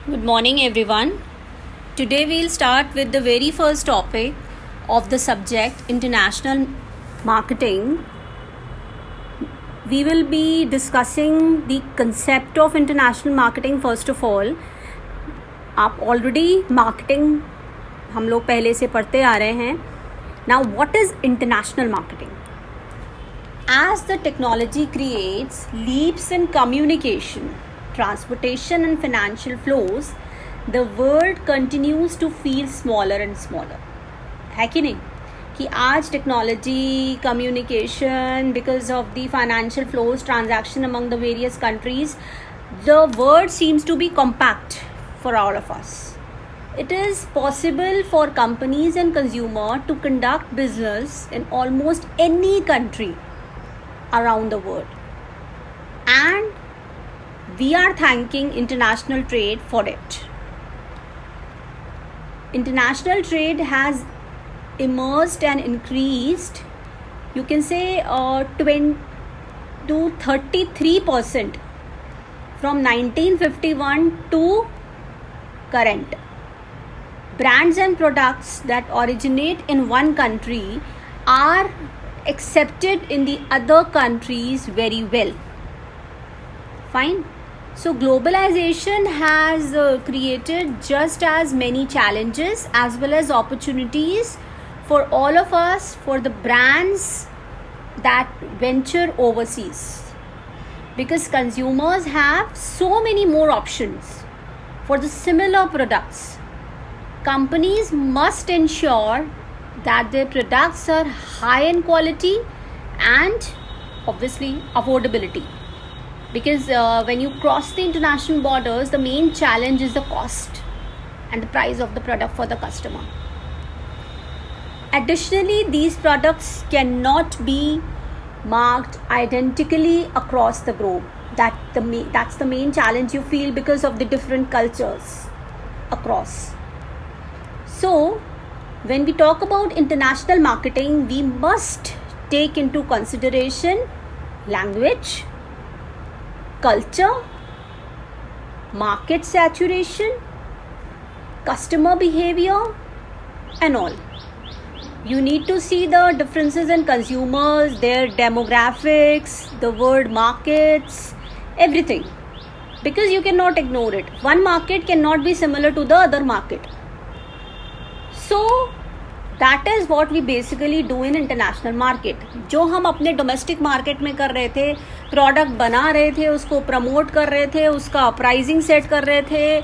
Good morning, everyone. Today we'll start with the very first topic of the subject international marketing. We will be discussing the concept of international marketing first of all. आप already marketing हम लोग पहले से पढ़ते आ रहे हैं. Now, what is international marketing? As the technology creates leaps in communication, transportation and financial flows, the world continues to feel smaller and smaller. है कि नहीं कि आज technology communication because of the financial flows transaction among the various countries the world seems to be compact for all of us. It is possible for companies and consumer to conduct business in almost any country around the world, and we are thanking international trade for it. International trade has emerged and increased, you can say 20 to 33% from 1951 to current. Brands and products that originate in one country are accepted in the other countries very well. Fine. So globalization has created just as many challenges as well as opportunities for all of us, for the brands that venture overseas, because consumers have so many more options for the similar products. Companies must ensure that their products are high in quality and obviously affordability, because when you cross the international borders, the main challenge is the cost and the price of the product for the customer. Additionally, these products cannot be marked identically across the globe. That's the main challenge you feel because of the different cultures across. So, when we talk about international marketing, we must take into consideration language, culture, market saturation, customer behavior, and all. You need to see the differences in consumers, their demographics, the word markets, everything. Because you cannot ignore it. One market cannot be similar to the other market. So that is what we basically do in international market. जो हम अपने domestic market में कर रहे थे, product बना रहे थे, उसको प्रमोट कर रहे थे, उसका प्राइसिंग सेट कर रहे थे,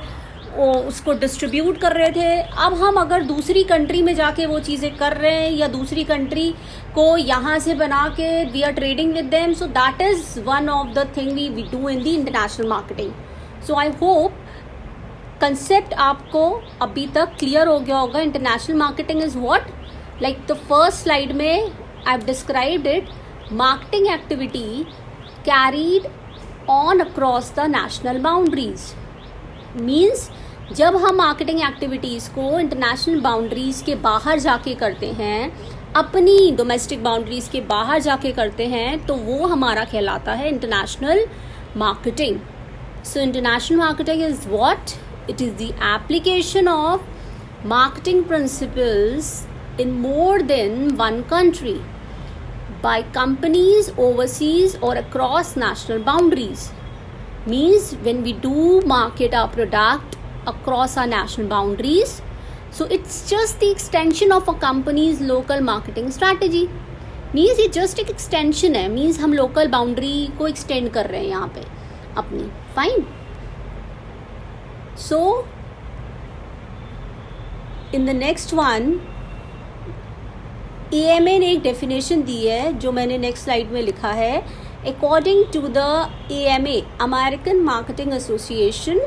उसको डिस्ट्रीब्यूट कर रहे थे, अब हम अगर दूसरी कंट्री में जाके वो चीज़ें कर रहे हैं या दूसरी कंट्री को यहाँ से बना के we are trading with them. So that is one of the thing we do in the international marketing. So I hope concept आपको अभी तक क्लियर हो गया होगा. International marketing is what, like the first slide में I have described it. Marketing activity carried on across the national boundaries. Means जब हम marketing activities को इंटरनेशनल बाउंड्रीज के बाहर जाके करते हैं, अपनी डोमेस्टिक बाउंड्रीज के बाहर जाके करते हैं, तो वो हमारा कहलाता है international marketing. So international marketing is what? It is the application of marketing principles in more than one country by companies overseas or across national boundaries. Means when we do market our product across our national boundaries, so it's just the extension of a company's local marketing strategy. Means ये just एक extension है. Means हम local boundary को extend कर रहे हैं यहाँ पे अपनी. Fine. So, in the next one, AMA ने एक डेफिनेशन दी है जो मैंने नेक्स्ट स्लाइड में लिखा है. According to the AMA, American marketing association,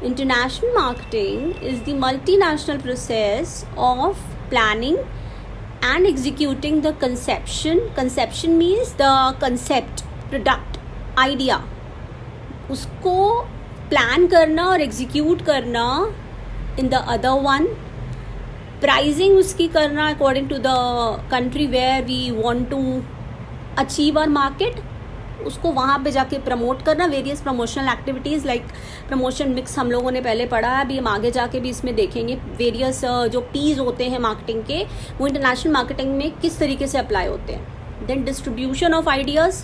international marketing is the multinational process of planning and executing the conception means the concept, product, idea, उसको plan करना और एग्जीक्यूट करना in the other one. Pricing उसकी करना according to the country where we want to achieve our market. उसको वहाँ पे जाके प्रमोट करना, various promotional activities like promotion mix हम लोगों ने पहले पढ़ा है, अभी हम आगे जाके भी इसमें देखेंगे वेरियस जो पीज होते हैं मार्केटिंग के, वो इंटरनेशनल मार्केटिंग में किस तरीके से अप्लाई होते हैं। देन डिस्ट्रीब्यूशन ऑफ आइडियाज़,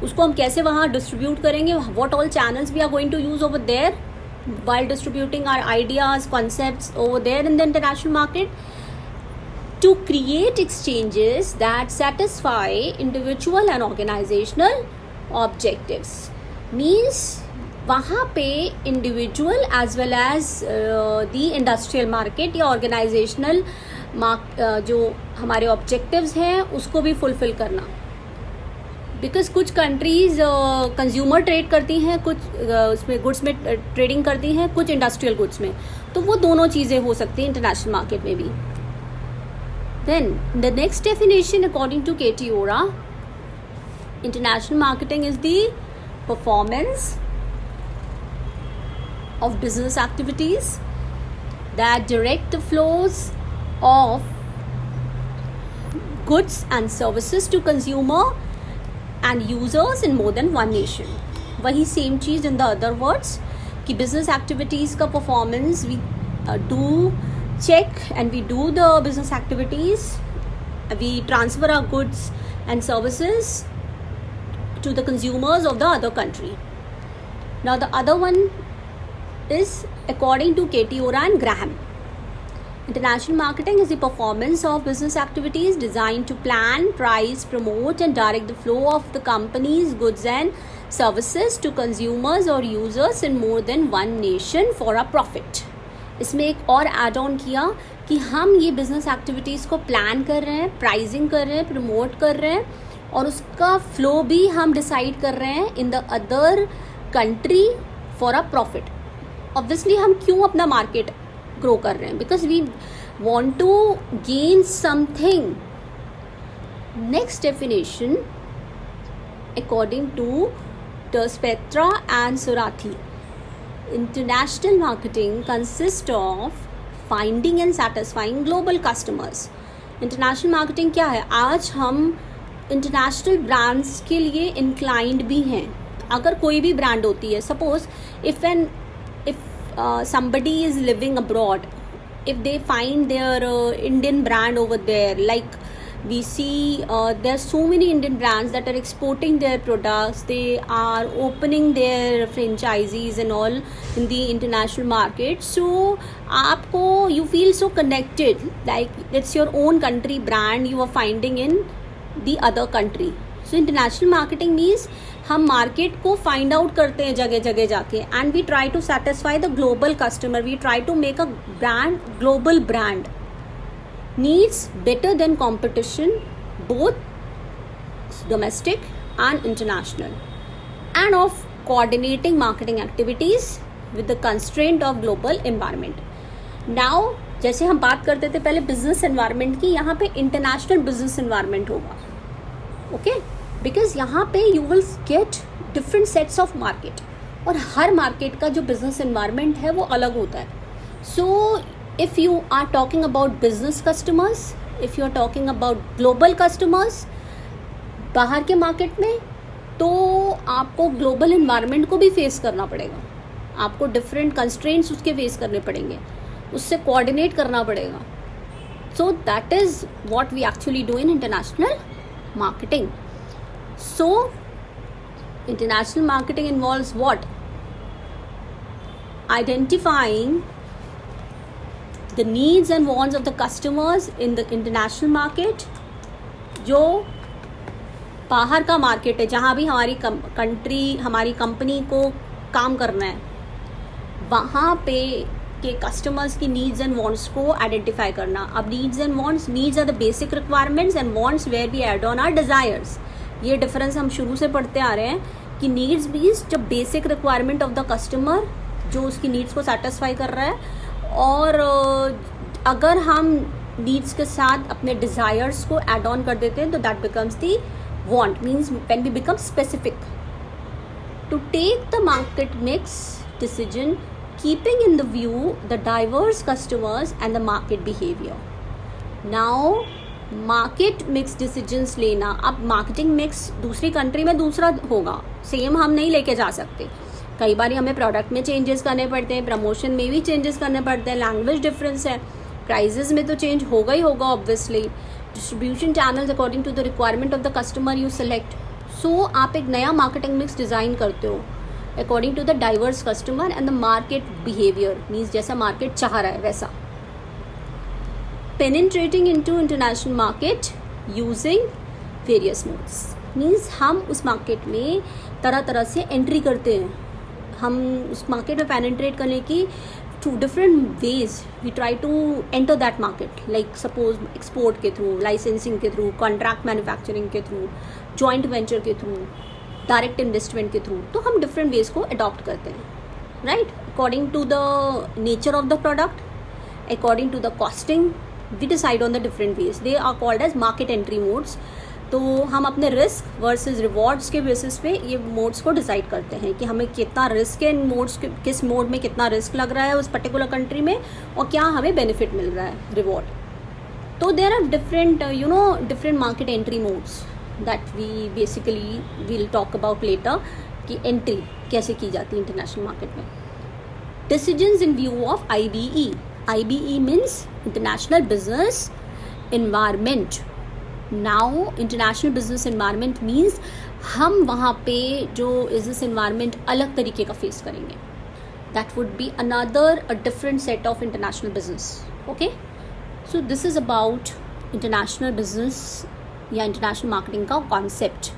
उसको हम कैसे वहाँ डिस्ट्रीब्यूट करेंगे, what all channels we are going to use over there while distributing our ideas, concepts over there in the international market, to create exchanges that satisfy individual and organizational objectives. Means वहाँ पे individual as well as the industrial market या organizational जो हमारे objectives हैं उसको भी fulfill करना। Because कुछ कंट्रीज कंज्यूमर ट्रेड करती हैं, कुछ उसमें गुड्स में ट्रेडिंग करती हैं, कुछ इंडस्ट्रियल गुड्स में, तो वो दोनों चीज़ें हो सकती हैं इंटरनेशनल मार्केट में भी। Then the next definition according to Cateora, international marketing is the performance of business activities that direct the flows of goods and services to consumer and users in more than one nation. वही same चीज़ in the other words कि business activities का performance we do check and we do the business activities, we transfer our goods and services to the consumers of the other country. Now the other one is according to Katie Ora and Graham. International marketing is the performance of business activities designed to plan, price, promote and direct the flow of the company's goods and services to consumers or users in more than one nation for a profit. इसमें एक और add on किया कि हम ये business activities को plan कर रहे हैं, प्राइसिंग कर रहे हैं, प्रमोट कर रहे हैं और उसका फ्लो भी हम डिसाइड कर रहे हैं in the other country for a profit. Obviously हम क्यों अपना मार्केट ग्रो कर रहे हैं, because we want to gain something. Next definition according to Terpstra and Sarathy, international marketing consist of finding and satisfying global customers. International marketing क्या है, आज हम इंटरनेशनल ब्रांड्स के लिए इंक्लाइंड भी हैं। अगर कोई भी ब्रांड होती है, suppose if somebody is living abroad, if they find their Indian brand over there, like we see there are so many Indian brands that are exporting their products, they are opening their franchises and all in the international market, so aapko you feel so connected, like it's your own country brand you are finding in the other country. So international marketing means हम market को find out करते हैं जगह जगह जाके, and we try to satisfy the global customer, we try to make a brand global brand needs better than competition both domestic and international, and of coordinating marketing activities with the constraint of global environment. Now जैसे हम बात करते थे पहले business environment की, यहाँ पे international business environment होगा, ओके बिकॉज यहाँ पे you will get different sets of market, और हर मार्केट का जो बिजनेस एनवायरनमेंट है वो अलग होता है। So if you are talking about business customers, if you are talking about global customers बाहर के मार्केट में, तो आपको ग्लोबल एनवायरनमेंट को भी फेस करना पड़ेगा, आपको डिफरेंट कंस्ट्रेंट्स उसके फेस करने पड़ेंगे, उससे कोऑर्डिनेट करना पड़ेगा। So that is what we actually do in international marketing. So international marketing involves what? Identifying the needs and wants of the customers in the international market. जो बाहर का market है, जहाँ भी हमारी कंट्री हमारी कंपनी को काम करना है, वहाँ पे के कस्टमर्स की नीड्स एंड वांट्स को आइडेंटिफाई करना। अब needs and wants, needs are the basic requirements and wants where we add on are desires. ये डिफरेंस हम शुरू से पढ़ते आ रहे हैं कि नीड्स मीन्स जब basic requirement of the customer जो उसकी नीड्स को सेटिस्फाई कर रहा है, और अगर हम नीड्स के साथ अपने डिज़ायर्स को ऐड ऑन कर देते हैं तो that becomes the want, means when we become specific to take the market mix decision keeping in the view the diverse customers and the market behavior. Now market mix decisions लेना, अब marketing mix दूसरी country में दूसरा होगा, same हम नहीं लेके जा सकते। कई बार हमें प्रोडक्ट में चेंजेस करने पड़ते हैं, प्रमोशन में भी चेंजेस करने पड़ते हैं, लैंग्वेज डिफरेंस है, प्राइजेस में तो चेंज होगा ही होगा obviously, distribution channels according to the requirement of the customer you select. So आप एक नया मार्केटिंग मिक्स डिज़ाइन करते हो according to the diverse customer and the market behaviour, means जैसा मार्केट चाह रहा है वैसा। Penetrating into international market using various modes, means हम उस मार्केट में तरह तरह से एंट्री करते हैं। हम उस मार्केट में पेनिट्रेट करने की through different ways we try to enter that market, like suppose export के थ्रू, लाइसेंसिंग के थ्रू, कॉन्ट्रैक्ट मैन्युफैक्चरिंग के थ्रू, जॉइंट वेंचर के थ्रू, डायरेक्ट इन्वेस्टमेंट के थ्रू। तो हम डिफरेंट वेज को अडॉप्ट करते हैं, right, according to the nature of the product, according to the costing, we decide on the different ways, they are called as market entry modes. तो हम अपने risk versus rewards के basis पे ये modes को decide करते हैं कि हमें कितना रिस्क है इन मोड्स, किस मोड में कितना रिस्क लग रहा है उस पर्टिकुलर कंट्री में, और क्या हमें बेनिफिट मिल रहा है, रिवॉर्ड। तो there are different different market entry modes that we basically will talk about later, कि एंट्री कैसे की जाती है इंटरनेशनल मार्केट में। Decisions in view of IBE, IBE means international business environment. Now international business environment means हम वहाँ पे जो बिजनेस इन्वायरमेंट अलग तरीके का फेस करेंगे, that would be another a different set of international business. Okay, so this is about international business या international marketing का कॉन्सेप्ट।